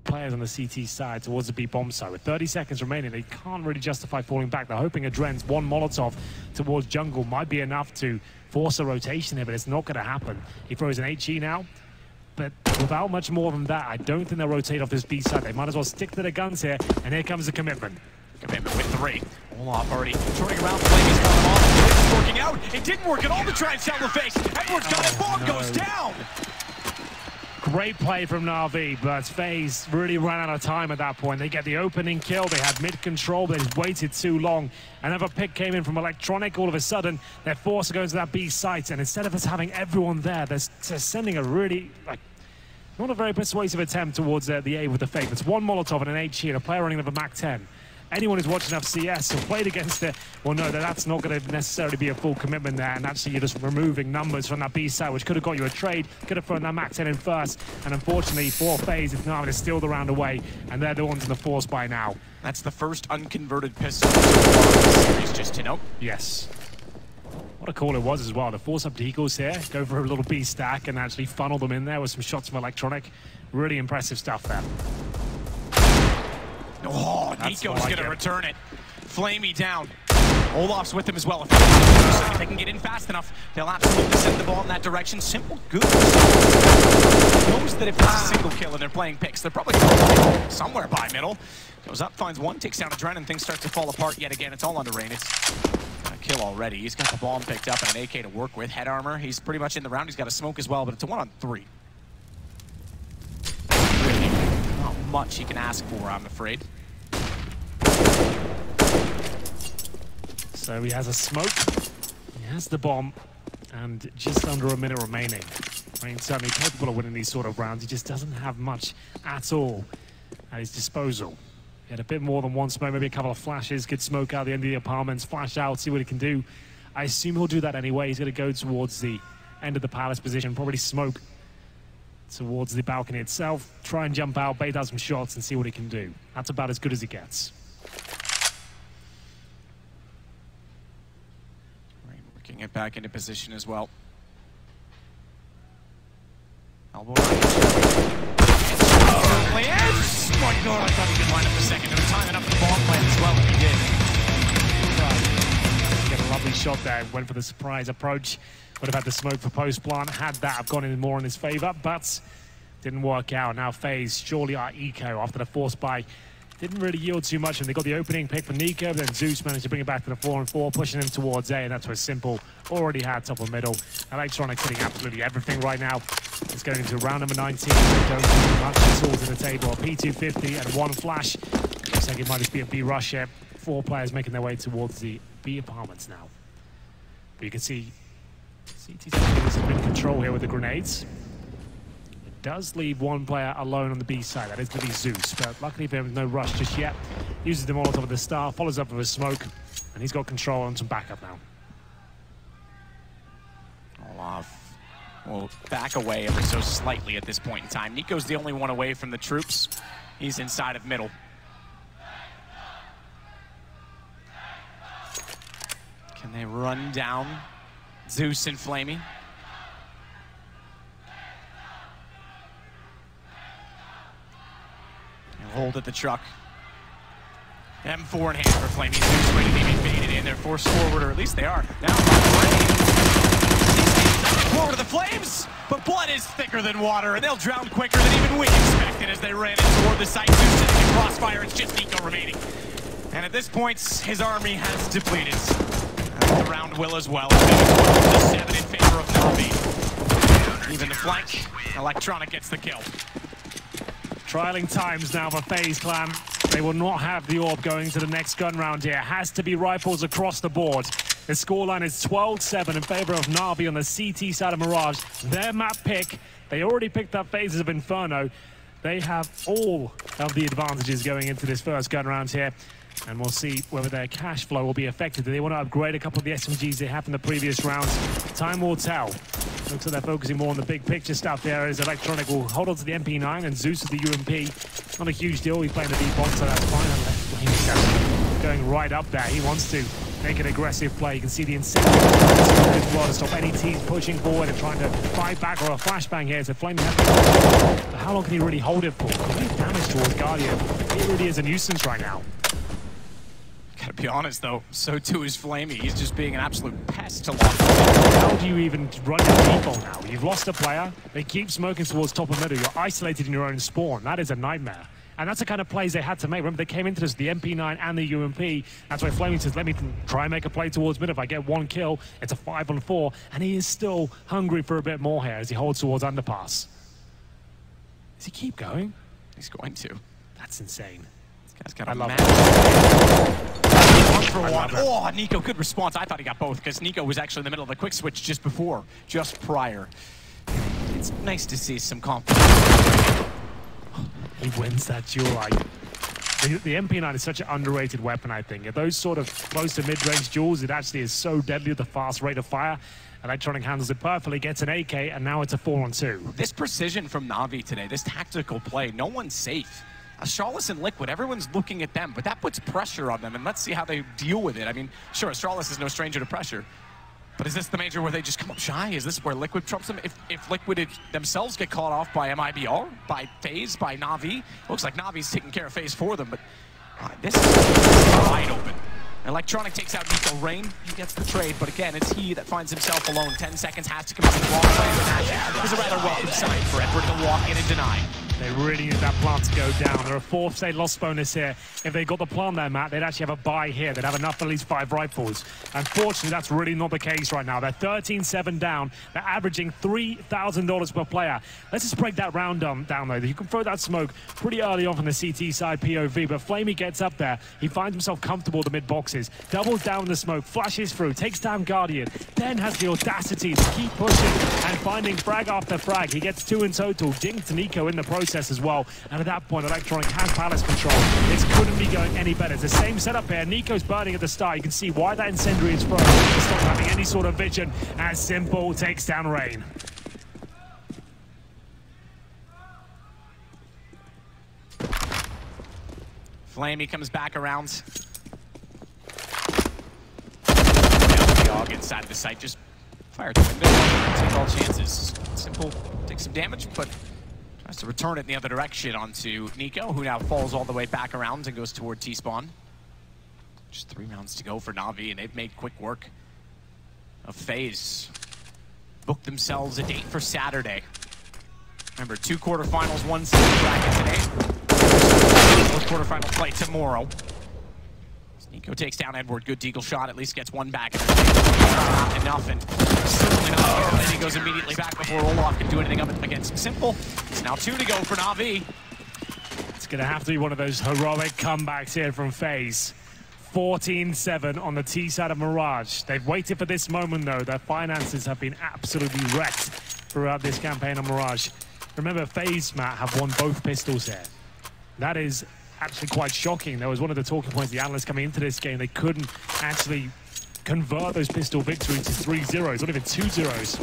Players on the CT side towards the B bomb side. With 30 seconds remaining, they can't really justify falling back. They're hoping Adren's one Molotov towards jungle might be enough to force a rotation here, but it's not going to happen. He throws an HE now, but without much more than that, I don't think they'll rotate off this B side. They might as well stick to their guns here, and here comes the commitment. Commitment with 3. Olaf already turning around. Flamey's coming off. It's working out. It didn't work at all to try and sell the face. Edward's got it. Bomb goes down. Great play from Na'Vi, but FaZe really ran out of time at that point. They get the opening kill, they had mid-control, they just waited too long. Another pick came in from Electronic. All of a sudden, they're forced to go into that B site, and instead of us having everyone there, they're sending a really, not a very persuasive attempt towards the A with the fake. It's 1 Molotov and an HE and a player running with a MAC-10. Anyone who's watching FCS or played against it will know that that's not going to necessarily be a full commitment there, and actually you're just removing numbers from that B side, which could have got you a trade, could have thrown that MAC-10 in first, and unfortunately for FaZe, it's now to steal the round away, and they're the ones in the force by now. That's the first unconverted pistol in the series, just to note. Yes. What a call it was as well, to force up Deagles here, go for a little B stack, and actually funnel them in there with some shots from Electronic. Really impressive stuff there. Oh, Nico's going to return it. Flamey down. Olaf's with him as well. If they can get in fast enough, they'll absolutely send the ball in that direction. Simple, good. Knows that if it's a single kill and they're playing picks, they're probably somewhere by middle. Goes up, finds 1, takes down Adren, and things start to fall apart yet again. It's all under Rain. It's a kill already. He's got the bomb picked up and an AK to work with. Head armor. He's pretty much in the round. He's got a smoke as well, but it's a 1-on-3. Really not much he can ask for, I'm afraid. So he has a smoke, he has the bomb, and just under a minute remaining. I mean, certainly capable of winning these sort of rounds. He just doesn't have much at all at his disposal. He had a bit more than one smoke, maybe a couple of flashes, could smoke out the end of the apartments, flash out, see what he can do. I assume he'll do that anyway. He's going to go towards the end of the palace position, probably smoke towards the balcony itself, try and jump out, bait out some shots and see what he can do. That's about as good as he gets. Right, working it back into position as well. Elbow right. Oh my god, I thought he could line up a second. They were timing up the bomb plan as well, and he did. Get a lovely shot there. Went for the surprise approach. Would have had the smoke for post plant. Had that, have gone in more in his favor, but didn't work out. Now FaZe surely are eco after the force buy. Didn't really yield too much, and they got the opening pick for Nico, but then Zeus managed to bring it back to the 4-on-4, pushing him towards A, and that's where Simple already had top of middle. Electronic hitting absolutely everything right now. It's going into round number 19. They don't do much tools in the table. A P250 and one flash. Looks like it might just be a B rush here. 4 players making their way towards the B apartments now. But you can see CT's in control here with the grenades. It does leave one player alone on the B side. That is going to be Zeus, but luckily for him, no rush just yet. Uses the Molotov at the start, follows up with a smoke, and he's got control on some backup now. Olaf will back away ever so slightly at this point in time. Nico's the only one away from the troops. He's inside of middle. Can they run down Zeus and Flamey? Hold at the truck. M4 in hand for Flamey. Zeus ready to be baited in. They're forced forward, or at least they are. Now, forward to the flames, but blood is thicker than water, and they'll drown quicker than even we expected as they ran in toward the site. Zeus sitting in crossfire. It's just Nico remaining. And at this point, his army has depleted. And the round will as well. 12-7 in favor of Navi. Even the flank, Electronic gets the kill. Trialing times now for FaZe Clan. They will not have the orb going to the next gun round here. Has to be rifles across the board. The scoreline is 12-7 in favor of Navi on the CT side of Mirage. Their map pick, they already picked up Phases of Inferno. They have all of the advantages going into this first gun round here. And we'll see whether their cash flow will be affected. Do they want to upgrade a couple of the SMGs they have from the previous rounds? Time will tell. Looks like they're focusing more on the big picture stuff there, as Electronic will hold on to the MP9 and Zeus with the UMP. Not a huge deal. He's playing the D-box, so that's fine. And Flame's going right up there. He wants to make an aggressive play. You can see the incentive as well to stop any teams pushing forward and trying to fight back, or a flashbang here. So Flame has to... But how long can he really hold it for? Complete damage towards Guardian. He really is a nuisance right now. Gotta be honest though, so too is Flamey. He's just being an absolute pest to lock. How do you even run your default now? You've lost a player, they keep smoking towards top of middle, you're isolated in your own spawn. That is a nightmare. And that's the kind of plays they had to make. Remember, they came into this with the MP9 and the UMP. That's why Flamey says, let me try and make a play towards middle. If I get one kill, it's a 5-on-4. And he is still hungry for a bit more here as he holds towards underpass. Does he keep going? He's going to. That's insane. This guy's got a love one for one. Oh, Nico, good response. I thought he got both because Nico was actually in the middle of the quick switch just prior. It's nice to see some confidence. He wins that duel. The MP9 is such an underrated weapon, I think. At those sort of close to mid-range duels, it actually is so deadly with the fast rate of fire. Electronic handles it perfectly, gets an AK, and now it's a 4-on-2. This precision from Navi today, this tactical play, no one's safe. Astralis and Liquid, everyone's looking at them, but that puts pressure on them, and let's see how they deal with it. I mean, sure, Astralis is no stranger to pressure, but is this the major where they just come up shy? Is this where Liquid trumps them? If Liquid themselves get caught off by MIBR, by FaZe, by Navi, looks like Navi's taking care of FaZe for them, but this is wide open. Electronic takes out Nico Rain. He gets the trade, but again, it's he that finds himself alone. 10 seconds has to come to the wrong play. This is a rather welcome sign for Edward to walk in and deny. They really need that plant to go down. They're a 4th state loss bonus here. If they got the plant there, Matt, they'd actually have a buy here. They'd have enough for at least 5 rifles. Unfortunately, that's really not the case right now. They're 13-7 down. They're averaging $3,000 per player. Let's just break that round down though. You can throw that smoke pretty early on from the CT side POV, but Flamey gets up there. He finds himself comfortable in the mid boxes, doubles down the smoke, flashes through, takes down Guardian, then has the audacity to keep pushing and finding frag after frag. He gets 2 in total, dinked Nico in the process as well, and at that point Electronic has Palace control. This couldn't be going any better. It's the same setup here. Nico's burning at the start. You can see why that incendiary is thrown. It's not having any sort of vision as Simple takes down Rain. Flamey comes back around. The AUG inside the site, just fire to the middle. Take all chances. Simple takes some damage, but tries to return it in the other direction onto Nico, who now falls all the way back around and goes toward T-spawn. Just 3 rounds to go for Na'Vi, and they've made quick work of FaZe. Booked themselves a date for Saturday. Remember, 2 quarterfinals, 1 second bracket today. 4th quarterfinal play tomorrow. Nico takes down Edward. Good deagle shot. At least gets 1 back. Not enough, and certainly not here. And then he goes immediately back before Olaf can do anything up against Simple. It's now 2 to go for Na'Vi. It's going to have to be one of those heroic comebacks here from FaZe. 14-7 on the T side of Mirage. They've waited for this moment, though. Their finances have been absolutely wrecked throughout this campaign on Mirage. Remember, FaZe, Matt, have won both pistols here. That is actually quite shocking. That was one of the talking points, the analysts coming into this game. They couldn't actually convert those pistol victories to 3-0s, not even 2-0s.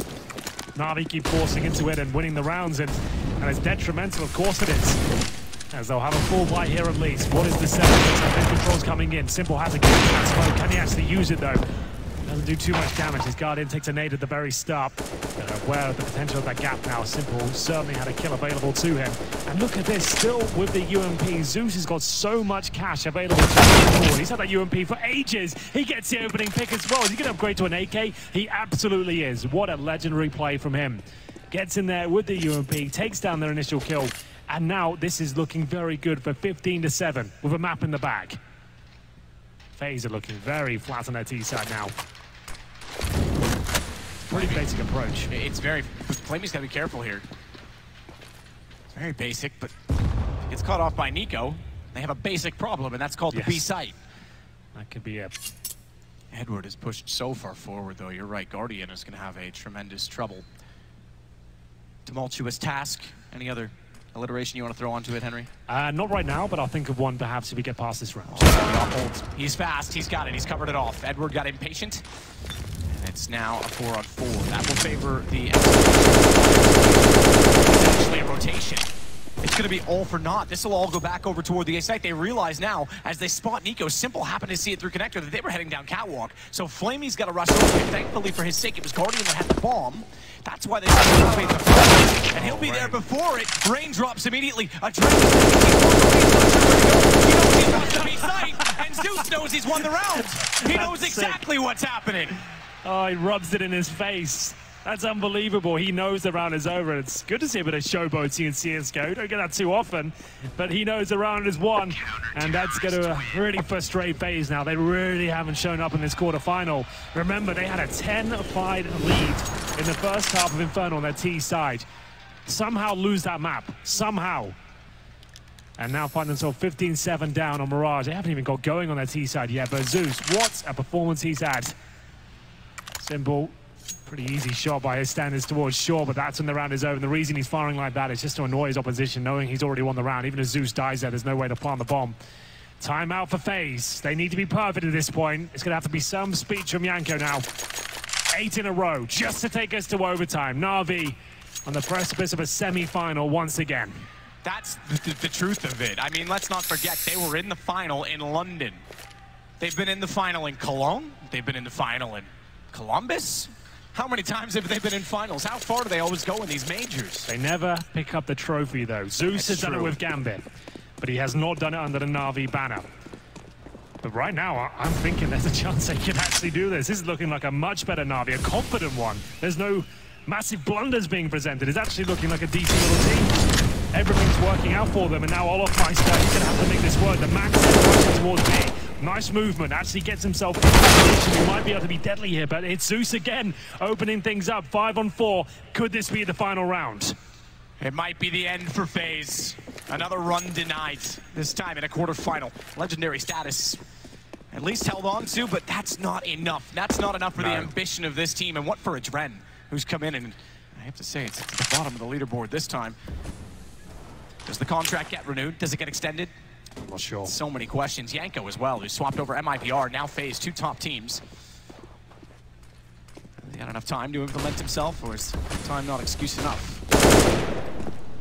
Na'Vi keep forcing into it and winning the rounds, and it's detrimental, of course it is. As they'll have a full buy here at least. What is the setup? Looks like controls coming in. Simple has a good smoke. Can he actually use it, though? Doesn't do too much damage. His Guardian takes a nade at the very start. Aware of the potential of that gap now. Simple certainly had a kill available to him. And look at this, still with the UMP. Zeus has got so much cash available to him. He's had that UMP for ages. He gets the opening pick as well. Is he going to upgrade to an AK? He absolutely is. What a legendary play from him. Gets in there with the UMP, takes down their initial kill. And now this is looking very good for 15-7 with a map in the bag. FaZe are looking very flat on their T side now. Pretty basic approach. It's very... Flamey's got to be careful here. It's very basic, but if he gets caught off by Nico, they have a basic problem, and that's called the B site. That could be it. Edward is pushed so far forward, though. You're right. Guardian is going to have a tremendous trouble. Tumultuous task. Any other alliteration you want to throw onto it, Henry? Not right now, but I'll think of one perhaps if we get past this round. He's fast. He's got it. He's covered it off. Edward got impatient. And it's now a 4-on-4. That will favor the... It's actually a rotation. It's going to be all for naught. This will all go back over toward the A site. They realize now, as they spot Nico, Simple happened to see it through connector, that they were heading down catwalk. So Flamey's got to rush over. Thankfully for his sake, it was Guardian that had the bomb. That's why they anticipate the flash. And he'll be there before it. Rain drops immediately. A train is He knows he's about to be sight. And Zeus knows he's won the round. He knows exactly what's happening. Oh, he rubs it in his face. That's unbelievable. He knows the round is over. It's good to see a bit of showboating in CSGO. Don't get that too often. But he knows the round is won. And that's going to really frustrate FaZe now. They really haven't shown up in this quarterfinal. Remember, they had a 10-5 lead in the first half of Inferno on their T side. Somehow lose that map. Somehow. And now find themselves 15-7 down on Mirage. They haven't even got going on their T side yet. But Zeus, what a performance he's had. Simple. Pretty easy shot by his standards towards Shaw, but that's when the round is over. And the reason he's firing like that is just to annoy his opposition, knowing he's already won the round. Even if Zeus dies there, there's no way to plant the bomb. Timeout for FaZe. They need to be perfect at this point. It's going to have to be some speech from Yanko now. 8 in a row, just to take us to overtime. Na'Vi on the precipice of a semi-final once again. That's the truth of it. I mean, let's not forget, they were in the final in London. They've been in the final in Cologne. They've been in the final in Columbus. How many times have they been in finals? How far do they always go in these majors? They never pick up the trophy, though. Zeus has done it with Gambit, but he has not done it under the Na'Vi banner. But right now, I'm thinking there's a chance they can actually do this. This is looking like a much better Na'Vi, a confident one. There's no massive blunders being presented. It's actually looking like a decent little team. Everything's working out for them, and now Olofmeister, he's going to have to make this work. The Max is rushing towards B. Nice movement, actually gets himself in position. He might be able to be deadly here, but it's Zeus again, opening things up. 5 on 4. Could this be the final round? It might be the end for FaZe. Another run denied, this time in a quarterfinal. Legendary status at least held on to, but that's not enough. That's not enough for the ambition of this team, and what for Adren, who's come in, and I have to say, it's at the bottom of the leaderboard this time. Does the contract get renewed? Does it get extended? I'm not sure. So many questions. Yanko as well, who swapped over MIPR, now FaZe, 2 top teams. Has he had enough time to implement himself, or is time not excuse enough?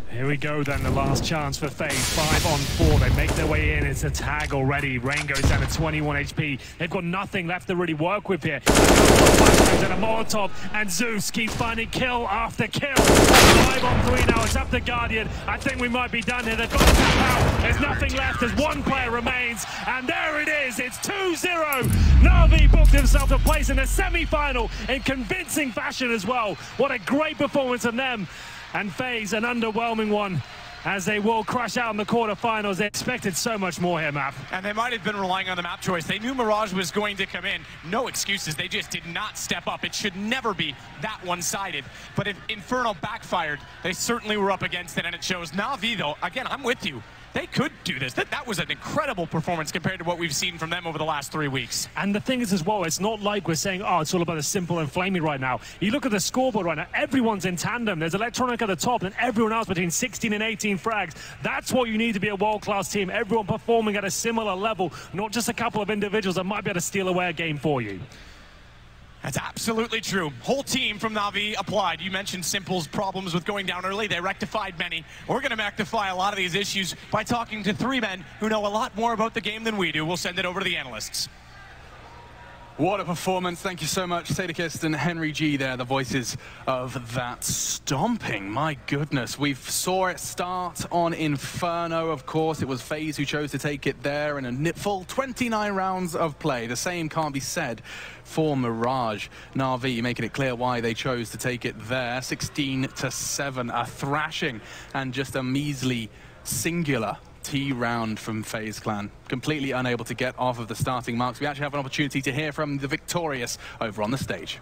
Here we go then, the last chance for FaZe. 5 on 4, they make their way in. It's a tag already. Rain goes down to 21 HP. They've got nothing left to really work with here. And a Molotov, and Zeus keeps finding kill after kill. 5 on 3 now, it's up to Guardian. I think we might be done here. They've got to tap out. There's nothing left as one player remains, and there it is. It's 2-0. Na'Vi booked himself a place in the semi-final in convincing fashion as well. What a great performance from them. And FaZe, an underwhelming one, as they will crash out in the quarterfinals. They expected so much more here, Map. And they might have been relying on the map choice. They knew Mirage was going to come in. No excuses. They just did not step up. It should never be that one-sided. But if Inferno backfired, they certainly were up against it, and it shows. Na'Vi, though, again, I'm with you. They could do this. That was an incredible performance compared to what we've seen from them over the last 3 weeks. And the thing is as well, it's not like we're saying, oh, it's all about the simple and flaming right now. You look at the scoreboard right now, everyone's in tandem. There's Electronic at the top and everyone else between 16 and 18 frags. That's what you need to be a world-class team. Everyone performing at a similar level, not just a couple of individuals that might be able to steal away a game for you. That's absolutely true. Whole team from Na'Vi applied. You mentioned Simple's problems with going down early. They rectified many. We're going to rectify a lot of these issues by talking to 3 men who know a lot more about the game than we do. We'll send it over to the analysts. What a performance. Thank you so much, Sadakist and Henry G there, the voices of that stomping. My goodness, we saw it start on Inferno, of course. It was FaZe who chose to take it there in a full 29 rounds of play. The same can't be said for Mirage. Na'Vi making it clear why they chose to take it there. 16-7, a thrashing, and just a measly singular T round from FaZe Clan. Completely unable to get off of the starting marks. We actually have an opportunity to hear from the victorious over on the stage.